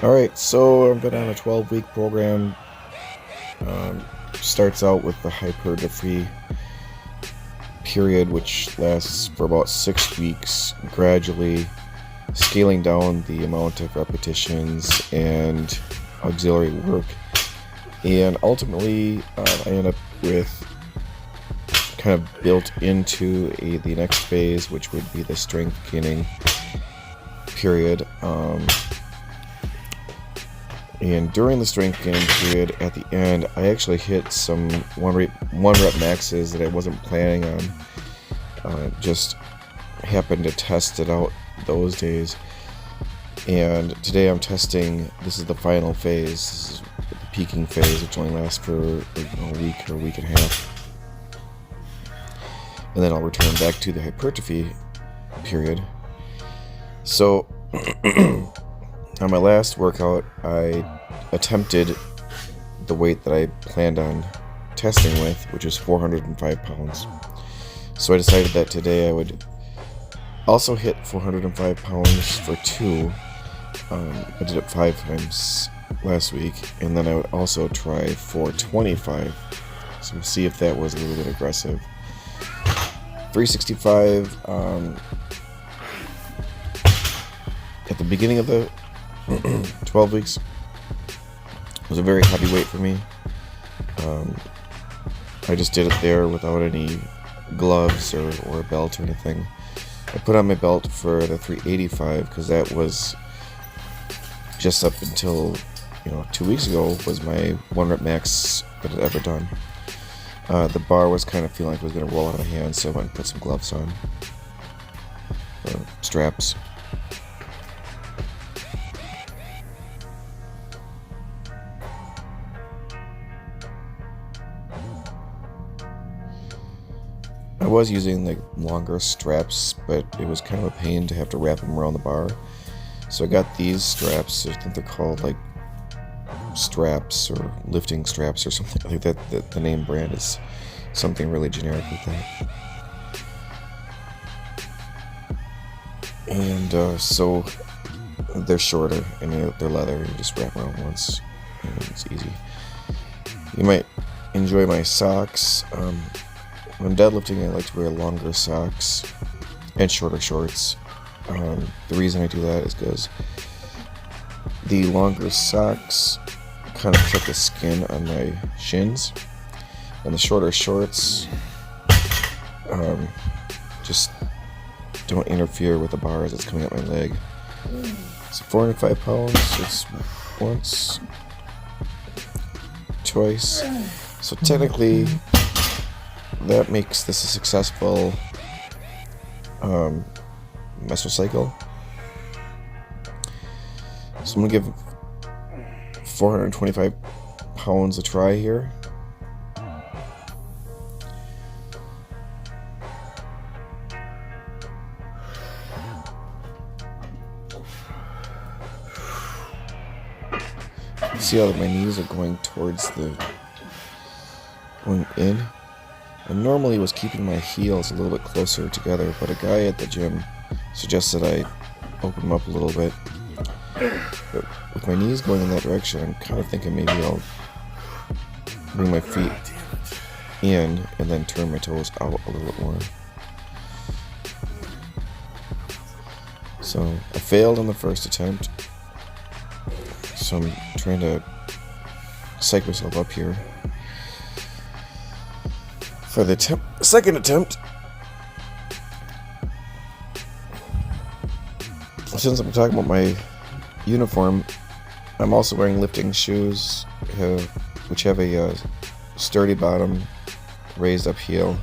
Alright, so I've been on a 12-week program. Starts out with the hypertrophy period, which lasts for about 6 weeks, gradually scaling down the amount of repetitions and auxiliary work. And ultimately, I end up with kind of built into the next phase, which would be the strength gaining period. And during the strength gaining period, at the end, I actually hit some one rep maxes that I wasn't planning on. Just happened to test it out those days. And today I'm testing. This is the final phase. This is the peaking phase, which only lasts for a week or a week and a half. And then I'll return back to the hypertrophy period. So on my last workout, I attempted the weight that I planned on testing with, which is 405 pounds. So I decided that today I would also hit 405 pounds for 2. I did it 5 times last week, and then I would also try 425. So we'll see if that was a little bit aggressive. 365 at the beginning of the 12 weeks was a very heavy weight for me. I just did it there without any gloves or a belt or anything. I put on my belt for the 385 because that was just up until 2 weeks ago was my 1 rep max that I'd ever done. The bar was kind of feeling like it was going to roll out of my hand, so I went and put some gloves on, straps. I was using like longer straps, but it was kind of a pain to have to wrap them around the bar. So I got these straps. I think they're called like straps or lifting straps or something like that. The name brand is something really generic with that. And so they're shorter and they're leather. You just wrap around once and it's easy. You might enjoy my socks. When deadlifting, I like to wear longer socks and shorter shorts. The reason I do that is because the longer socks kind of protect the skin on my shins, and the shorter shorts just don't interfere with the bar as it's coming up my leg. So 405 pounds, it's once, twice. So technically, that makes this a successful Mesocycle. So I'm going to give 425 pounds a try here. See how my knees are going going in. I normally was keeping my heels a little bit closer together, but a guy at the gym suggested I open them up a little bit. But with my knees going in that direction, I'm kind of thinking maybe I'll bring my feet in and then turn my toes out a little bit more. So I failed on the first attempt, so I'm trying to psych myself up here for the second attempt. Since I'm talking about my uniform, I'm also wearing lifting shoes, which have a sturdy bottom, raised up heel,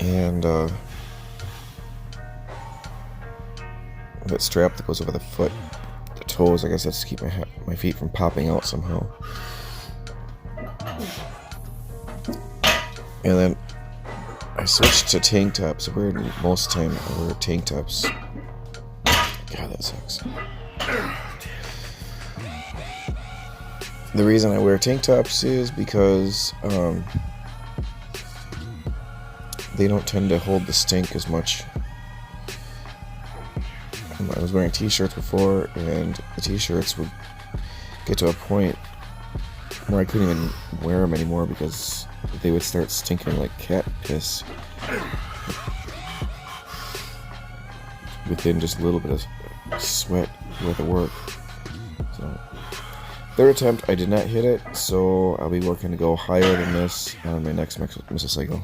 and that strap that goes over the foot, the toes. I guess that's to keep my feet from popping out somehow. And then I switched to tank tops. Most of the time I wear tank tops. God, that sucks. The reason I wear tank tops is because they don't tend to hold the stink as much. I was wearing t-shirts before, and the t-shirts would get to a point where I couldn't even wear them anymore because they would start stinking like cat piss within just a little bit of sweat worth of work. So, third attempt, I did not hit it, so I'll be working to go higher than this on my next Mesocycle.